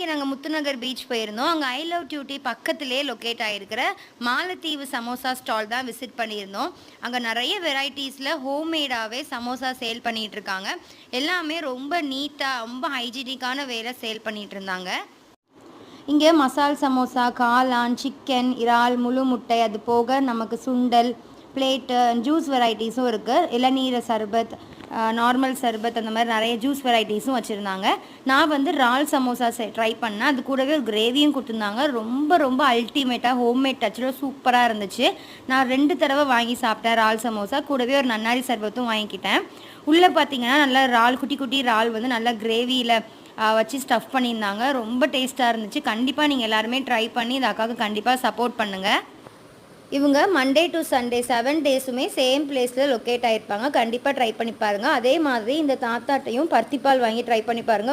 அன்னைக்கு நாங்கள் முத்துநகர் பீச் போயிருந்தோம். அங்கே ஐ லவ் டியூட்டி பக்கத்திலே லொக்கேட் ஆகிருக்கிற மாலத்தீவு சமோசா ஸ்டால் தான் விசிட் பண்ணியிருந்தோம். அங்கே நிறைய வெரைட்டிஸில் ஹோம்மேடாகவே சமோசா சேல் பண்ணிகிட்டு இருக்காங்க. எல்லாமே ரொம்ப நீட்டாக ரொம்ப ஹைஜீனிக்கான வேலை சேல் பண்ணிகிட்டு இருந்தாங்க. இங்கே மசால் சமோசா, காளான், சிக்கன், இறால், முழு முட்டை, அது போக நமக்கு சுண்டல், பிளேட்டு, ஜூஸ் வெரைட்டிஸும் இருக்குது. இளநீர் சர்பத், நார்மல் சர்பத், அந்த மாதிரி நிறைய ஜூஸ் வெரைட்டிஸும் வச்சுருந்தாங்க. நான் வந்து இறால் சமோசா ட்ரை பண்ணேன். அது கூடவே ஒரு கிரேவியும் கொடுத்துருந்தாங்க. ரொம்ப ரொம்ப அல்டிமேட்டாக ஹோம்மேட் டச்சில் சூப்பராக இருந்துச்சு. நான் 2 தடவை வாங்கி சாப்பிட்டேன் இறால் சமோசா. கூடவே ஒரு நன்னாரி சர்பத்தும் வாங்கிக்கிட்டேன். உள்ளே பார்த்தீங்கன்னா நல்லா இறால், குட்டி குட்டி இறால் வந்து நல்லா கிரேவியில் வச்சு ஸ்டஃப் பண்ணியிருந்தாங்க. ரொம்ப டேஸ்ட்டாக இருந்துச்சு. கண்டிப்பாக நீங்கள் எல்லாருமே ட்ரை பண்ணி இந்த அக்காவுக்கு கண்டிப்பாக சப்போர்ட் பண்ணுங்கள். இவங்க மண்டே டு சண்டே 7 டேஸுமே சேம் பிளேஸில் லொக்கேட் ஆகிருப்பாங்க. கண்டிப்பாக ட்ரை பண்ணி பாருங்கள். அதே மாதிரி இந்த தாத்தாட்டையும் பருத்திப்பால் வாங்கி ட்ரை பண்ணி பாருங்கள்.